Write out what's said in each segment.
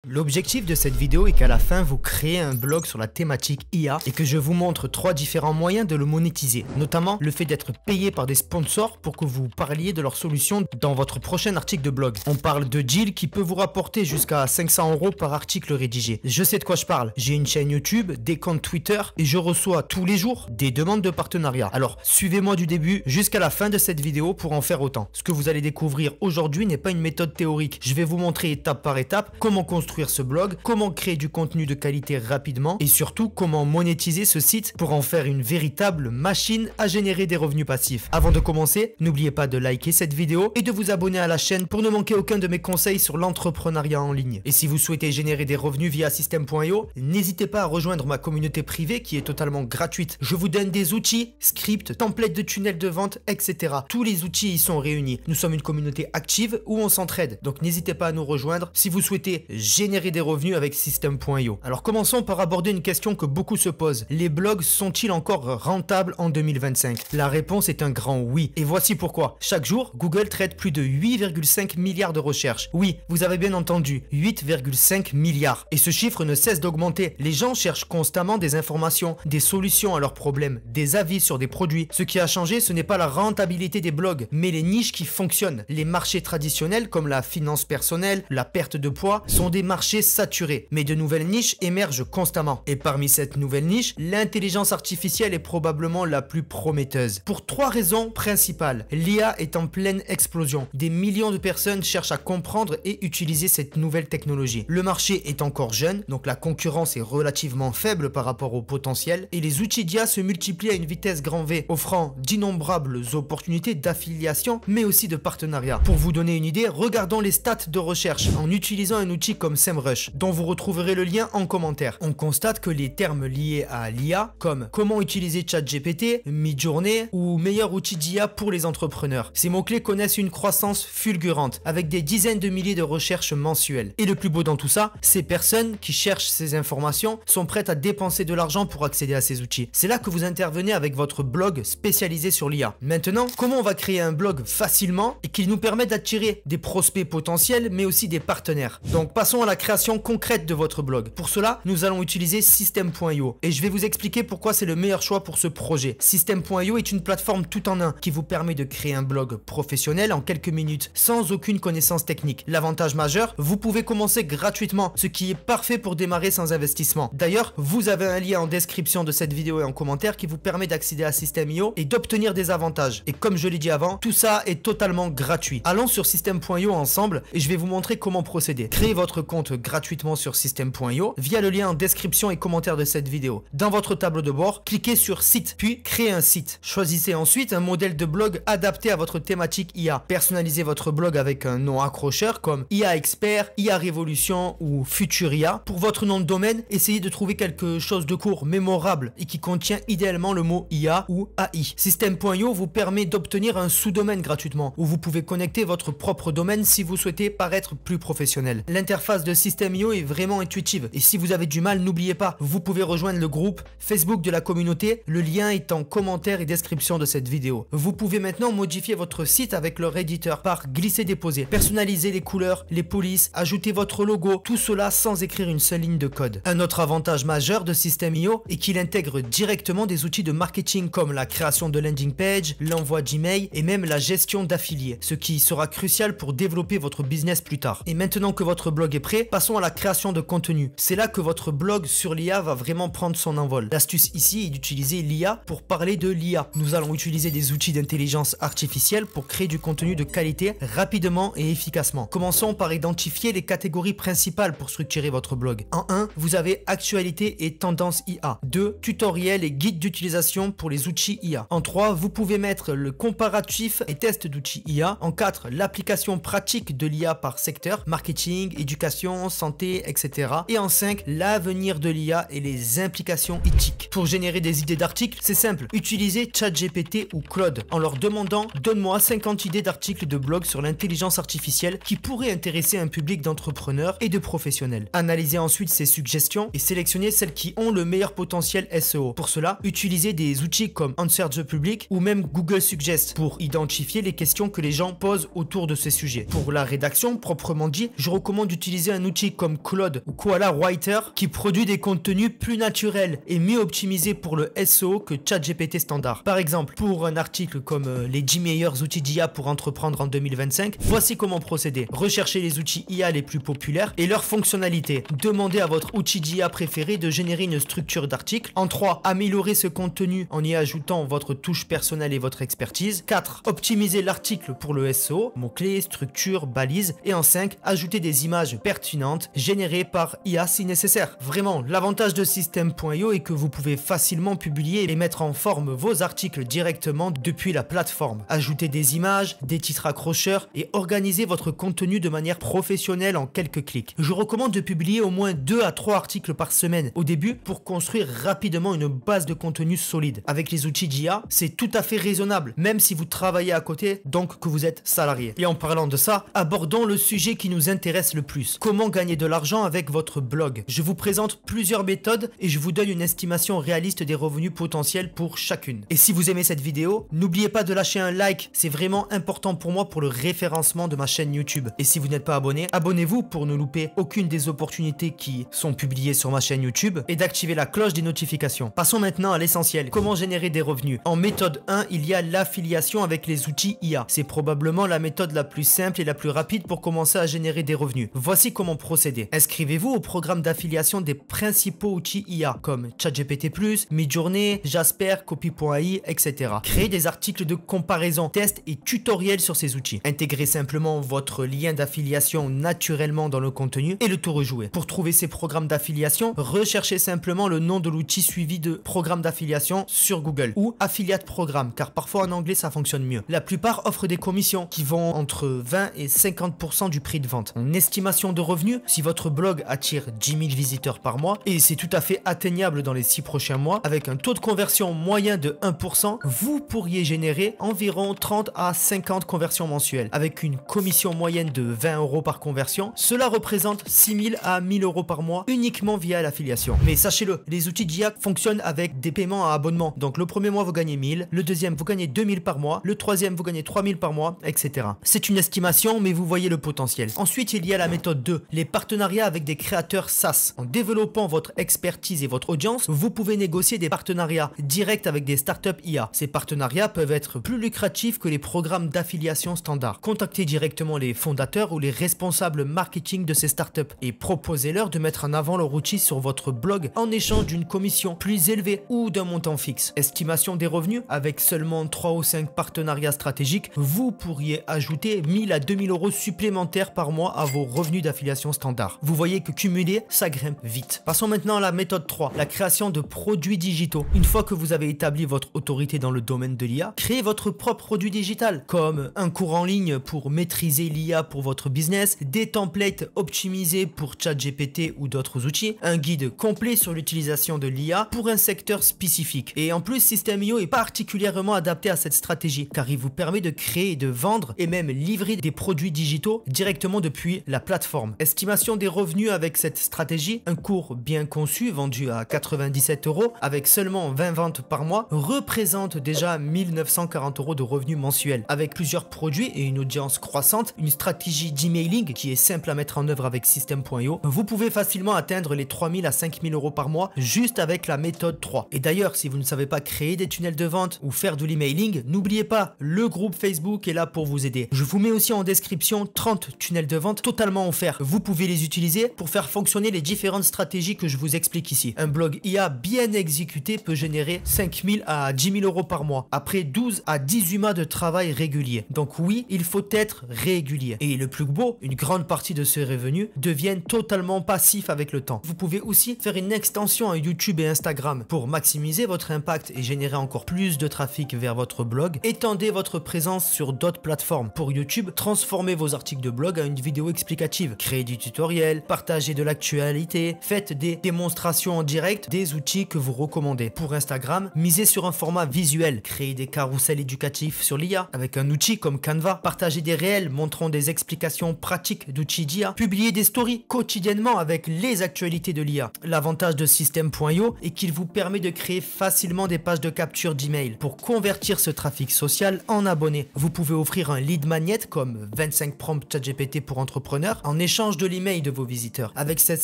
L'objectif de cette vidéo est qu'à la fin vous créez un blog sur la thématique IA et que je vous montre 3 différents moyens de le monétiser, notamment le fait d'être payé par des sponsors pour que vous parliez de leurs solutions dans votre prochain article de blog. On parle de deal qui peut vous rapporter jusqu'à 500 € par article rédigé. Je sais de quoi je parle, j'ai une chaîne YouTube, des comptes Twitter et je reçois tous les jours des demandes de partenariat. Alors suivez-moi du début jusqu'à la fin de cette vidéo pour en faire autant. Ce que vous allez découvrir aujourd'hui n'est pas une méthode théorique, je vais vous montrer étape par étape comment construire ce blog, comment créer du contenu de qualité rapidement et surtout comment monétiser ce site pour en faire une véritable machine à générer des revenus passifs. Avant de commencer, n'oubliez pas de liker cette vidéo et de vous abonner à la chaîne pour ne manquer aucun de mes conseils sur l'entrepreneuriat en ligne. Et si vous souhaitez générer des revenus via System.io, n'hésitez pas à rejoindre ma communauté privée qui est totalement gratuite. Je vous donne des outils, scripts, templates de tunnels de vente, etc. Tous les outils y sont réunis. Nous sommes une communauté active où on s'entraide. Donc n'hésitez pas à nous rejoindre si vous souhaitez générer des revenus avec System.io. Alors commençons par aborder une question que beaucoup se posent. Les blogs sont-ils encore rentables en 2025? La réponse est un grand oui. Et voici pourquoi. Chaque jour, Google traite plus de 8,5 milliards de recherches. Oui, vous avez bien entendu, 8,5 milliards. Et ce chiffre ne cesse d'augmenter. Les gens cherchent constamment des informations, des solutions à leurs problèmes, des avis sur des produits. Ce qui a changé, ce n'est pas la rentabilité des blogs, mais les niches qui fonctionnent. Les marchés traditionnels comme la finance personnelle, la perte de poids, sont des marchés saturés, mais de nouvelles niches émergent constamment. Et parmi cette nouvelle niche, l'intelligence artificielle est probablement la plus prometteuse. Pour 3 raisons principales. L'IA est en pleine explosion. Des millions de personnes cherchent à comprendre et utiliser cette nouvelle technologie. Le marché est encore jeune, donc la concurrence est relativement faible par rapport au potentiel, et les outils d'IA se multiplient à une vitesse grand V, offrant d'innombrables opportunités d'affiliation, mais aussi de partenariat. Pour vous donner une idée, regardons les stats de recherche en utilisant un outil comme SEMrush, dont vous retrouverez le lien en commentaire. On constate que les termes liés à l'IA, comme comment utiliser ChatGPT, Midjourney ou meilleur outil d'IA pour les entrepreneurs, ces mots-clés connaissent une croissance fulgurante, avec des dizaines de milliers de recherches mensuelles. Et le plus beau dans tout ça, ces personnes qui cherchent ces informations sont prêtes à dépenser de l'argent pour accéder à ces outils. C'est là que vous intervenez avec votre blog spécialisé sur l'IA. Maintenant, comment on va créer un blog facilement et qu'il nous permette d'attirer des prospects potentiels mais aussi des partenaires? Donc passons à la création concrète de votre blog. Pour cela, nous allons utiliser System.io et je vais vous expliquer pourquoi c'est le meilleur choix pour ce projet. System.io est une plateforme tout en un qui vous permet de créer un blog professionnel en quelques minutes sans aucune connaissance technique. L'avantage majeur, vous pouvez commencer gratuitement, ce qui est parfait pour démarrer sans investissement. D'ailleurs, vous avez un lien en description de cette vidéo et en commentaire qui vous permet d'accéder à System.io et d'obtenir des avantages. Et comme je l'ai dit avant, tout ça est totalement gratuit. Allons sur System.io ensemble et je vais vous montrer comment procéder. Créez votre compte gratuitement sur System.io via le lien en description et commentaire de cette vidéo. Dans votre tableau de bord, cliquez sur site, puis créez un site. Choisissez ensuite un modèle de blog adapté à votre thématique IA. Personnalisez votre blog avec un nom accrocheur comme IA Expert, IA Révolution ou Futur IA. Pour votre nom de domaine, essayez de trouver quelque chose de court, mémorable et qui contient idéalement le mot IA ou AI. System.io vous permet d'obtenir un sous-domaine gratuitement où vous pouvez connecter votre propre domaine si vous souhaitez paraître plus professionnel. L'interface de System.io est vraiment intuitive et si vous avez du mal, n'oubliez pas, vous pouvez rejoindre le groupe Facebook de la communauté, le lien est en commentaire et description de cette vidéo. Vous pouvez maintenant modifier votre site avec leur éditeur par glisser-déposer, personnaliser les couleurs, les polices, ajouter votre logo, tout cela sans écrire une seule ligne de code. Un autre avantage majeur de System.io est qu'il intègre directement des outils de marketing comme la création de landing page, l'envoi d'emails et même la gestion d'affiliés, ce qui sera crucial pour développer votre business plus tard. Et maintenant que votre blog est prêt, passons à la création de contenu. C'est là que votre blog sur l'IA va vraiment prendre son envol. L'astuce ici est d'utiliser l'IA pour parler de l'IA. Nous allons utiliser des outils d'intelligence artificielle pour créer du contenu de qualité rapidement et efficacement. Commençons par identifier les catégories principales pour structurer votre blog. En 1, vous avez actualité et tendance IA. 2, tutoriel et guide d'utilisation pour les outils IA. En 3, vous pouvez mettre le comparatif et test d'outils IA. En 4, l'application pratique de l'IA par secteur, marketing, éducation, santé, etc. Et en 5, l'avenir de l'IA et les implications éthiques. Pour générer des idées d'articles, c'est simple. Utilisez ChatGPT ou Claude en leur demandant « Donne-moi 50 idées d'articles de blog sur l'intelligence artificielle qui pourraient intéresser un public d'entrepreneurs et de professionnels. » Analysez ensuite ces suggestions et sélectionnez celles qui ont le meilleur potentiel SEO. Pour cela, utilisez des outils comme Answer the Public ou même Google Suggest pour identifier les questions que les gens posent autour de ces sujets. Pour la rédaction proprement dit, je recommande d'utiliser utiliser un outil comme Claude ou Koala Writer qui produit des contenus plus naturels et mieux optimisés pour le SEO que ChatGPT standard. Par exemple, pour un article comme les 10 meilleurs outils d'IA pour entreprendre en 2025, voici comment procéder. Recherchez les outils IA les plus populaires et leurs fonctionnalités. Demandez à votre outil d'IA préféré de générer une structure d'article. En 3, améliorez ce contenu en y ajoutant votre touche personnelle et votre expertise. 4, optimisez l'article pour le SEO, mots-clés, structure, balises. Et en 5, ajoutez des images pertinentes générées par IA si nécessaire. Vraiment, l'avantage de System.io est que vous pouvez facilement publier et mettre en forme vos articles directement depuis la plateforme. Ajoutez des images, des titres accrocheurs et organisez votre contenu de manière professionnelle en quelques clics. Je recommande de publier au moins 2 à 3 articles par semaine au début pour construire rapidement une base de contenu solide. Avec les outils d'IA, c'est tout à fait raisonnable, même si vous travaillez à côté, donc que vous êtes salarié. Et en parlant de ça, abordons le sujet qui nous intéresse le plus. Comment gagner de l'argent avec votre blog? Je vous présente plusieurs méthodes et je vous donne une estimation réaliste des revenus potentiels pour chacune. Et si vous aimez cette vidéo, n'oubliez pas de lâcher un like, c'est vraiment important pour moi pour le référencement de ma chaîne YouTube. Et si vous n'êtes pas abonné, abonnez-vous pour ne louper aucune des opportunités qui sont publiées sur ma chaîne YouTube et d'activer la cloche des notifications. Passons maintenant à l'essentiel, comment générer des revenus. En méthode 1, il y a l'affiliation avec les outils IA. C'est probablement la méthode la plus simple et la plus rapide pour commencer à générer des revenus. Voici comment procéder. Inscrivez-vous au programme d'affiliation des principaux outils IA comme ChatGPT+, Midjourney, Jasper, Copy.ai, etc. Créez des articles de comparaison, tests et tutoriels sur ces outils. Intégrez simplement votre lien d'affiliation naturellement dans le contenu et le tour est joué. Pour trouver ces programmes d'affiliation, recherchez simplement le nom de l'outil suivi de programme d'affiliation sur Google ou affiliate programme car parfois en anglais ça fonctionne mieux. La plupart offrent des commissions qui vont entre 20 et 50% du prix de vente. En estimation de revenus, si votre blog attire 10 000 visiteurs par mois et c'est tout à fait atteignable dans les 6 prochains mois, avec un taux de conversion moyen de 1%, vous pourriez générer environ 30 à 50 conversions mensuelles. Avec une commission moyenne de 20 € par conversion, cela représente 6 000 à 1 000 € par mois uniquement via l'affiliation. Mais sachez-le, les outils d'IA fonctionnent avec des paiements à abonnement. Donc le premier mois vous gagnez 1000, le deuxième vous gagnez 2000 par mois, le troisième vous gagnez 3000 par mois, etc. C'est une estimation mais vous voyez le potentiel. Ensuite il y a la méthode 2, les partenariats avec des créateurs SaaS. En développant votre expertise et votre audience, vous pouvez négocier des partenariats directs avec des startups IA. Ces partenariats peuvent être plus lucratifs que les programmes d'affiliation standards. Contactez directement les fondateurs ou les responsables marketing de ces startups et proposez-leur de mettre en avant leur outil sur votre blog en échange d'une commission plus élevée ou d'un montant fixe. Estimation des revenus, avec seulement 3 ou 5 partenariats stratégiques, vous pourriez ajouter 1000 à 2000 € supplémentaires par mois à vos revenus d'affiliation standard. Vous voyez que cumuler, ça grimpe vite. Passons maintenant à la méthode 3, la création de produits digitaux. Une fois que vous avez établi votre autorité dans le domaine de l'IA, créez votre propre produit digital, comme un cours en ligne pour maîtriser l'IA pour votre business, des templates optimisés pour ChatGPT ou d'autres outils, un guide complet sur l'utilisation de l'IA pour un secteur spécifique. Et en plus, System.io est particulièrement adapté à cette stratégie, car il vous permet de créer, de vendre et même livrer des produits digitaux directement depuis la plateforme. Estimation des revenus avec cette stratégie, un cours bien conçu vendu à 97 € avec seulement 20 ventes par mois représente déjà 1940 € de revenus mensuels. Avec plusieurs produits et une audience croissante, une stratégie d'emailing qui est simple à mettre en œuvre avec System.io, vous pouvez facilement atteindre les 3000 à 5000 € par mois juste avec la méthode 3. Et d'ailleurs, si vous ne savez pas créer des tunnels de vente ou faire de l'emailing, n'oubliez pas, le groupe Facebook est là pour vous aider. Je vous mets aussi en description 30 tunnels de vente totalement offerts. Vous pouvez les utiliser pour faire fonctionner les différentes stratégies que je vous explique ici. Un blog IA bien exécuté peut générer 5000 à 10 000 € par mois après 12 à 18 mois de travail régulier. Donc oui, il faut être régulier. Et le plus beau, une grande partie de ces revenus deviennent totalement passifs avec le temps. Vous pouvez aussi faire une extension à YouTube et Instagram pour maximiser votre impact et générer encore plus de trafic vers votre blog. Étendez votre présence sur d'autres plateformes. Pour YouTube, transformez vos articles de blog à une vidéo explicative. Créez du tutoriel, partagez de l'actualité, faites des démonstrations en direct des outils que vous recommandez. Pour Instagram, misez sur un format visuel. Créez des carousels éducatifs sur l'IA avec un outil comme Canva. Partagez des réels montrant des explications pratiques d'outils d'IA. Publiez des stories quotidiennement avec les actualités de l'IA. L'avantage de System.io est qu'il vous permet de créer facilement des pages de capture d'email pour convertir ce trafic social en abonnés. Vous pouvez offrir un lead magnet comme 25 prompts ChatGPT pour entrepreneurs en échange l'échange de l'email de vos visiteurs. Avec cette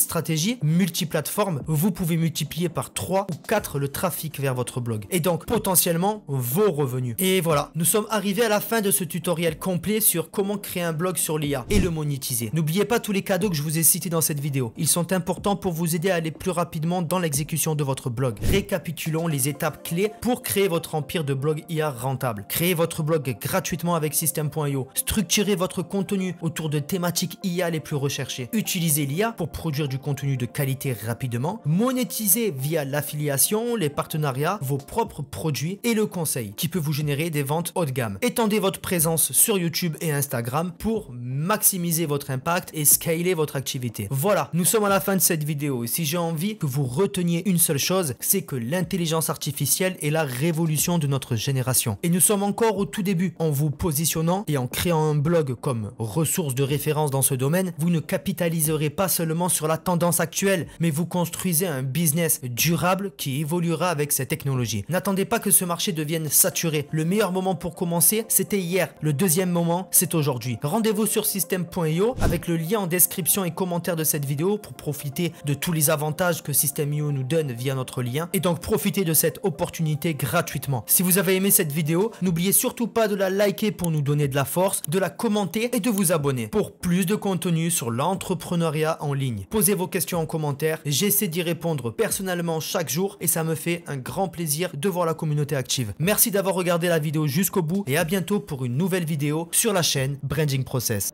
stratégie multiplateforme, vous pouvez multiplier par 3 ou 4 le trafic vers votre blog et donc potentiellement vos revenus. Et voilà, nous sommes arrivés à la fin de ce tutoriel complet sur comment créer un blog sur l'IA et le monétiser. N'oubliez pas tous les cadeaux que je vous ai cités dans cette vidéo. Ils sont importants pour vous aider à aller plus rapidement dans l'exécution de votre blog. Récapitulons les étapes clés pour créer votre empire de blog IA rentable. Créez votre blog gratuitement avec System.io. Structurez votre contenu autour de thématiques IA les plus recherchées. Utilisez l'IA pour produire du contenu de qualité rapidement. Monétisez via l'affiliation, les partenariats, vos propres produits et le conseil qui peut vous générer des ventes haut de gamme. Étendez votre présence sur YouTube et Instagram pour maximiser votre impact et scaler votre activité. Voilà, nous sommes à la fin de cette vidéo et si j'ai envie que vous reteniez une seule chose, c'est que l'intelligence artificielle est la révolution de notre génération. Et nous sommes encore au tout début. En vous positionnant et en créant un blog comme ressource de référence dans ce domaine, vous ne capitaliserez pas seulement sur la tendance actuelle, mais vous construisez un business durable qui évoluera avec ces technologies. N'attendez pas que ce marché devienne saturé. Le meilleur moment pour commencer, c'était hier. Le deuxième moment, c'est aujourd'hui. Rendez-vous sur System.io avec le lien en description et commentaire de cette vidéo pour profiter de tous les avantages que System.io nous donne via notre lien et donc profitez de cette opportunité gratuitement. Si vous avez aimé cette vidéo, n'oubliez surtout pas de la liker pour nous donner de la force, de la commenter et de vous abonner pour plus de contenu sur l'entrepreneuriat en ligne. Posez vos questions en commentaire, j'essaie d'y répondre personnellement chaque jour et ça me fait un grand plaisir de voir la communauté active. Merci d'avoir regardé la vidéo jusqu'au bout et à bientôt pour une nouvelle vidéo sur la chaîne Branding Process.